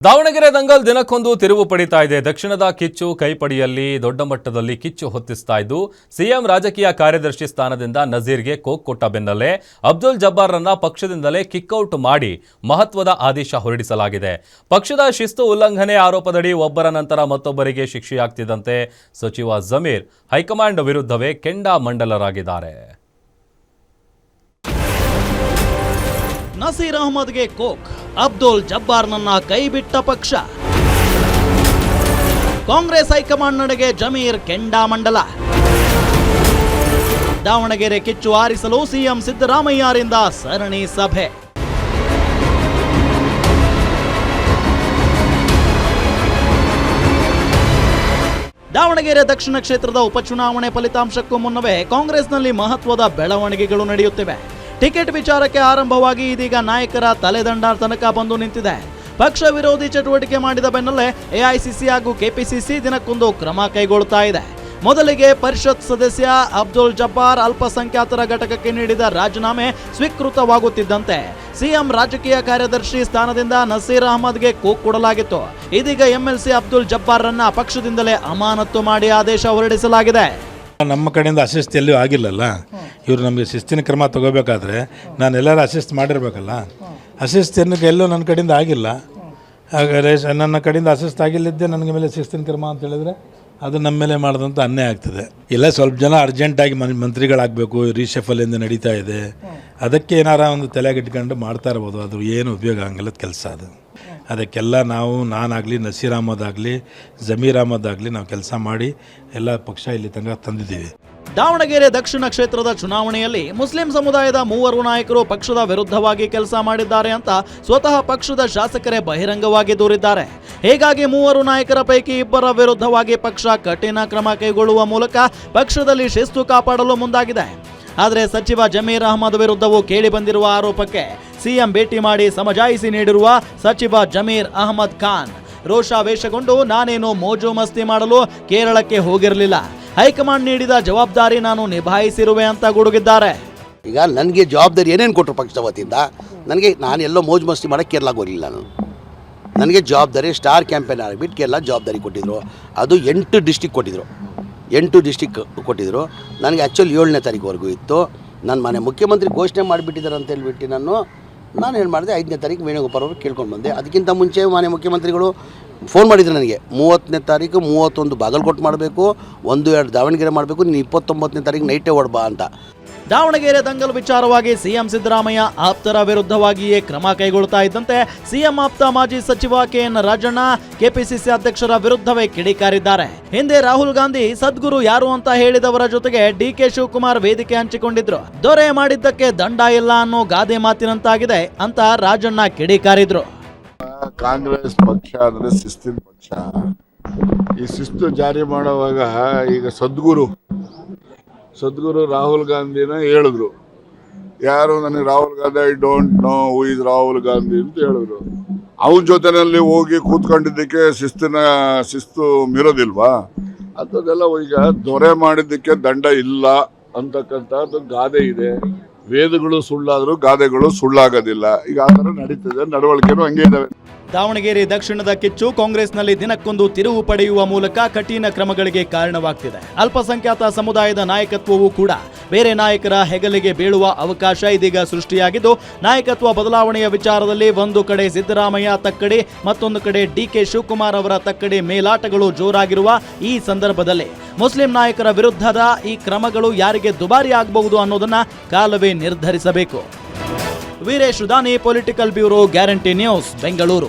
ದಾವಣಗೆರೆ ದಂಗಲ್ ದಿನಕ್ಕೊಂದು ತಿರುವು ಪಡಿತಾ ಇದೆ. ದಕ್ಷಿಣದ ಕಿಚ್ಚು ಕೈಪಡಿಯಲ್ಲಿ ದೊಡ್ಡ ಮಟ್ಟದಲ್ಲಿ ಕಿಚ್ಚು ಹೊತ್ತಿಸ್ತಾ ಇದ್ದು, ಸಿಎಂ ರಾಜಕೀಯ ಕಾರ್ಯದರ್ಶಿ ಸ್ಥಾನದಿಂದ ನಜೀರ್ಗೆ ಕೋಕ್ ಕೊಟ್ಟ ಬೆನ್ನಲ್ಲೇ ಅಬ್ದುಲ್ ಜಬ್ಬಾರ್ರನ್ನ ಪಕ್ಷದಿಂದಲೇ ಕಿಕ್ಔಟ್ ಮಾಡಿ ಮಹತ್ವದ ಆದೇಶ ಹೊರಡಿಸಲಾಗಿದೆ. ಪಕ್ಷದ ಶಿಸ್ತು ಉಲ್ಲಂಘನೆ ಆರೋಪದಡಿ ಒಬ್ಬರ ನಂತರ ಮತ್ತೊಬ್ಬರಿಗೆ ಶಿಕ್ಷೆಯಾಗ್ತಿದ್ದಂತೆ ಸಚಿವ ಜಮೀರ್ ಹೈಕಮಾಂಡ್ ವಿರುದ್ಧವೇ ಕೆಂಡಾಮಂಡಲರಾಗಿದ್ದಾರೆ. ನಸೀರ್ ಅಹಮದ್ಗೆ ಕೋಕ್, ಅಬ್ದುಲ್ ಜಬ್ಬಾರ್ನನ್ನ ಕೈಬಿಟ್ಟ ಪಕ್ಷ. ಕಾಂಗ್ರೆಸ್ ಹೈಕಮಾಂಡ್ ನಡೆಗೆ ಜಮೀರ್ ಕೆಂಡಾಮಂಡಲ. ದಾವಣಗೆರೆ ಕಿಚ್ಚು ಆರಿಸಲು ಸಿಎಂ ಸಿದ್ದರಾಮಯ್ಯರಿಂದ ಸರಣಿ ಸಭೆ. ದಾವಣಗೆರೆ ದಕ್ಷಿಣ ಕ್ಷೇತ್ರದ ಉಪಚುನಾವಣೆ ಫಲಿತಾಂಶಕ್ಕೂ ಮುನ್ನವೇ ಕಾಂಗ್ರೆಸ್ನಲ್ಲಿ ಮಹತ್ವದ ಬೆಳವಣಿಗೆಗಳು ನಡೆಯುತ್ತಿವೆ. ಟಿಕೆಟ್ ವಿಚಾರಕ್ಕೆ ಆರಂಭವಾಗಿ ಇದೀಗ ನಾಯಕರ ತಲೆದಂಡ ತನಕ ಬಂದು ನಿಂತಿದೆ. ಪಕ್ಷ ವಿರೋಧಿ ಚಟುವಟಿಕೆ ಮಾಡಿದ ಬೆನ್ನಲ್ಲೇ ಎಐಸಿಸಿ ಹಾಗೂ ಕೆಪಿಸಿಸಿ ದಿನಕ್ಕೊಂದು ಕ್ರಮ ಕೈಗೊಳ್ಳುತ್ತಾ ಇದೆ. ಮೊದಲಿಗೆ ಪರಿಷತ್ ಸದಸ್ಯ ಅಬ್ದುಲ್ ಜಬ್ಬಾರ್ ಅಲ್ಪಸಂಖ್ಯಾತರ ಘಟಕಕ್ಕೆ ನೀಡಿದ ರಾಜೀನಾಮೆ ಸ್ವೀಕೃತವಾಗುತ್ತಿದ್ದಂತೆ ಸಿಎಂ ರಾಜಕೀಯ ಕಾರ್ಯದರ್ಶಿ ಸ್ಥಾನದಿಂದ ನಸೀರ್ ಅಹಮದ್ಗೆ ಕೋಕ್ ಕೊಡಲಾಗಿತ್ತು. ಇದೀಗ ಎಂಎಲ್ಸಿ ಅಬ್ದುಲ್ ಜಬ್ಬಾರ್ರನ್ನ ಪಕ್ಷದಿಂದಲೇ ಅಮಾನತು ಮಾಡಿ ಆದೇಶ ಹೊರಡಿಸಲಾಗಿದೆ. ನಮ್ಮ ಕಡೆಯಿಂದ ಅಸಿಸ್ಟ್ ಎಲ್ಲೂ ಆಗಿಲ್ಲಲ್ಲ. ಇವರು ನಮಗೆ ಶಿಸ್ತಿನ ಕ್ರಮ ತಗೋಬೇಕಾದ್ರೆ ನಾನು ಎಲ್ಲರೂ ಅಸಿಸ್ಟ್ ಮಾಡಿರ್ಬೇಕಲ್ಲ. ಅಸಿಸ್ಟ್ ಎಲ್ಲೂ ನನ್ನ ಕಡೆಯಿಂದ ಆಗಿಲ್ಲ. ಹಾಗಾದರೆ ನನ್ನ ಕಡೆಯಿಂದ ಅಸಿಸ್ಟ್ ಆಗಿಲ್ಲದ್ದೇ ನನಗೆ ಮೇಲೆ ಶಿಸ್ತಿನ ಕ್ರಮ ಅಂತ ಹೇಳಿದ್ರೆ ಅದು ನಮ್ಮ ಮೇಲೆ ಮಾಡಿದಂಥ ಅನ್ಯಾಯ ಆಗ್ತದೆ. ಇಲ್ಲ, ಸ್ವಲ್ಪ ಜನ ಅರ್ಜೆಂಟಾಗಿ ಮಂತ್ರಿಗಳಾಗಬೇಕು, ರೀಶಫಲಿಂದ ನಡೀತಾ ಇದೆ, ಅದಕ್ಕೆ ಏನಾರ ಒಂದು ತಲೆಗಿಟ್ಕೊಂಡು ಮಾಡ್ತಾ ಇರ್ಬೋದು. ಅದು ಏನು ಉಪಯೋಗ ಆಗಲ್ಲ ಕೆಲಸ. ಅದಕ್ಕೆಲ್ಲ ನಾನಾಗಲಿ ನಸೀರ್ ಅಹಮದ್ ಆಗಲಿ ಜಮೀರ್ ಅಹಮದ್ ಆಗಲಿ ನಾವು ಕೆಲಸ ಮಾಡಿ ಎಲ್ಲ ಪಕ್ಷ ಇಲ್ಲಿ ತನಕ ತಂದಿದ್ದೀವಿ. ದಾವಣಗೆರೆ ದಕ್ಷಿಣ ಕ್ಷೇತ್ರದ ಚುನಾವಣೆಯಲ್ಲಿ ಮುಸ್ಲಿಂ ಸಮುದಾಯದ 3 ನಾಯಕರು ಪಕ್ಷದ ವಿರುದ್ಧವಾಗಿ ಕೆಲಸ ಮಾಡಿದ್ದಾರೆ ಅಂತ ಸ್ವತಃ ಪಕ್ಷದ ಶಾಸಕರೇ ಬಹಿರಂಗವಾಗಿ ದೂರಿದ್ದಾರೆ. ಹೀಗಾಗಿ 3 ನಾಯಕರ ಪೈಕಿ 2 ವಿರುದ್ಧವಾಗಿ ಪಕ್ಷ ಕಠಿಣ ಕ್ರಮ ಕೈಗೊಳ್ಳುವ ಮೂಲಕ ಪಕ್ಷದಲ್ಲಿ ಶಿಸ್ತು ಕಾಪಾಡಲು ಮುಂದಾಗಿದೆ. ಆದರೆ ಸಚಿವ ಜಮೀರ್ ಅಹಮದ್ ವಿರುದ್ಧವೂ ಕೇಳಿ ಬಂದಿರುವ ಆರೋಪಕ್ಕೆ ಸಿಎಂ ಭೇಟಿ ಮಾಡಿ ಸಮಜಾಯಿಸಿ ನೀಡಿರುವ ಸಚಿವ ಜಮೀರ್ ಅಹಮದ್ ಖಾನ್ ರೋಷಾವೇಶಗೊಂಡು ನಾನೇನು ಮೋಜು ಮಸ್ತಿ ಮಾಡಲು ಕೇರಳಕ್ಕೆ ಹೋಗಿರಲಿಲ್ಲ, ಹೈಕಮಾಂಡ್ ನೀಡಿದ ಜವಾಬ್ದಾರಿ ನಾನು ನಿಭಾಯಿಸಿರುವೆ ಅಂತ ಗುಡುಗಿದ್ದಾರೆ. ಈಗ ನನಗೆ ಜವಾಬ್ದಾರಿ ಏನೇನು ಕೊಟ್ಟರು ಪಕ್ಷದ ವತಿಯಿಂದ, ನಾನು ಎಲ್ಲೋ ಮೋಜು ಮಸ್ತಿ ಮಾಡೋಕ್ಕೆ ಕೇರಳಕ್ಕೆ ಹೋಗಲಿಲ್ಲ. ನನಗೆ ಜವಾಬ್ದಾರಿ ಸ್ಟಾರ್ ಕ್ಯಾಂಪೇನ್ ಆಗಿಬಿಟ್ಟು ಕೇರಳ ಜವಾಬ್ದಾರಿ ಕೊಟ್ಟಿದ್ರು. ಅದು 8 ಡಿಸ್ಟಿಕ್ ಕೊಟ್ಟಿದ್ರು. 8 ಡಿಸ್ಟಿಕ್ ಕೊಟ್ಟಿದ್ರು. ನನಗೆ ಆ್ಯಕ್ಚುಲಿ 7ನೇ ತಾರೀಕುವರೆಗೂ ಇತ್ತು. ನನ್ನ ಮನೆ ಮುಖ್ಯಮಂತ್ರಿ ಘೋಷಣೆ ಮಾಡಿಬಿಟ್ಟಿದ್ದಾರೆ ಅಂತ ಹೇಳ್ಬಿಟ್ಟು ನಾನು ಏನು ಮಾಡಿದೆ, 5ನೇ ತಾರೀಕು ವೇಣುಗೋಪಾಲ್ ಅವರು ಕೇಳ್ಕೊಂಡು ಬಂದೆ. ಅದಕ್ಕಿಂತ ಮುಂಚೆ ಮನೆ ಮುಖ್ಯಮಂತ್ರಿಗಳು ಫೋನ್ ಮಾಡಿದ್ರು ನನಗೆ, 30ನೇ ತಾರೀಕು 31 ಬಾಗಲಕೋಟೆ ಮಾಡಬೇಕು, 1-2 ದಾವಣಗೆರೆ ಮಾಡಬೇಕು, ನೀನು 29ನೇ ತಾರೀಕು ನೈಟೇ ಹೊಡ್ಬಾ ಅಂತ. ದಾವಣಗೆರೆ ದಂಗಲ್ ವಿಚಾರವಾಗಿ ಸಿಎಂ ಸಿದ್ದರಾಮಯ್ಯ ಆಪ್ತರ ವಿರುದ್ಧವಾಗಿಯೇ ಕ್ರಮ ಕೈಗೊಳ್ಳುತ್ತಾ ಇದ್ದಂತೆ ಸಿಎಂ ಆಪ್ತ ಮಾಜಿ ಸಚಿವ ಕೆಎನ್ ರಾಜಣ್ಣ ಕೆಪಿಸಿಸಿ ಅಧ್ಯಕ್ಷರ ವಿರುದ್ಧವೇ ಕಿಡಿಕಾರಿದ್ದಾರೆ. ಹಿಂದೆ ರಾಹುಲ್ ಗಾಂಧಿ ಸದ್ಗುರು ಯಾರು ಅಂತ ಹೇಳಿದವರ ಜೊತೆಗೆ ಡಿಕೆ ಶಿವಕುಮಾರ್ ವೇದಿಕೆ ಹಂಚಿಕೊಂಡಿದ್ರು. ದೊರೆ ಮಾಡಿದ್ದಕ್ಕೆ ದಂಡ ಇಲ್ಲ ಅನ್ನೋ ಗಾದೆ ಮಾತಿನಂತಾಗಿದೆ ಅಂತ ರಾಜಣ್ಣ ಕಿಡಿಕಾರಿದ್ರು. ಕಾಂಗ್ರೆಸ್ ಪಕ್ಷ ಅಂದ್ರೆ ಶಿಸ್ತಿನ ಪಕ್ಷ. ಈ ಶಿಸ್ತು ಜಾರಿ ಮಾಡುವಾಗ ಈಗ ಸದ್ಗುರು ರಾಹುಲ್ ಗಾಂಧಿನ ಹೇಳಿದ್ರು. ಯಾರು ನನಗೆ Rahul Gandhi I don't know who is Rahul Gandhi ಅಂತ ಹೇಳಿದ್ರು. ಅವನ ಜೊತೆನಲ್ಲಿ ಹೋಗಿ ಕೂತ್ಕೊಂಡಿದ್ದಕ್ಕೆ ಶಿಸ್ತು ಮೀರೋದಿಲ್ವಾ? ಅಂಥದ್ದೆಲ್ಲ ಈಗ ದೊರೆ ಮಾಡಿದ್ದಕ್ಕೆ ದಂಡ ಇಲ್ಲ ಅಂತಕ್ಕಂಥದ್ದು ಗಾದೆ ಇದೆ. ವೇದಗಳು ಸುಳ್ಳಾದರೂ ಗಾದೆಗಳು ಸುಳ್ಳಾಗೋದಿಲ್ಲ. ಈಗ ಆ ಥರ ನಡೀತದೆ, ನಡವಳಿಕೆನೂ ಹಂಗೆ ಇದ್ದಾವೆ. ದಾವಣಗೆರೆ ದಕ್ಷಿಣದ ಕಿಚ್ಚು ಕಾಂಗ್ರೆಸ್ನಲ್ಲಿ ದಿನಕ್ಕೊಂದು ತಿರುವು ಪಡೆಯುವ ಮೂಲಕ ಕಠಿಣ ಕ್ರಮಗಳಿಗೆ ಕಾರಣವಾಗ್ತಿದೆ. ಅಲ್ಪಸಂಖ್ಯಾತ ಸಮುದಾಯದ ನಾಯಕತ್ವವೂ ಕೂಡ ಬೇರೆ ನಾಯಕರ ಹೆಗಲಿಗೆ ಬೀಳುವ ಅವಕಾಶ ಇದೀಗ ಸೃಷ್ಟಿಯಾಗಿದ್ದು, ನಾಯಕತ್ವ ಬದಲಾವಣೆಯ ವಿಚಾರದಲ್ಲಿ ಒಂದು ಕಡೆ ಸಿದ್ದರಾಮಯ್ಯ ತಕ್ಕಡಿ, ಮತ್ತೊಂದು ಕಡೆ ಡಿಕೆ ಶಿವಕುಮಾರ್ ಅವರ ತಕ್ಕಡಿ ಮೇಲಾಟಗಳು ಜೋರಾಗಿರುವ ಈ ಸಂದರ್ಭದಲ್ಲಿ ಮುಸ್ಲಿಂ ನಾಯಕರ ವಿರುದ್ಧದ ಈ ಕ್ರಮಗಳು ಯಾರಿಗೆ ದುಬಾರಿ ಆಗಬಹುದು ಅನ್ನೋದನ್ನ ಕಾಲವೇ ನಿರ್ಧರಿಸಬೇಕು. Veeresh Udani, political bureau, guarantee news, Bengaluru.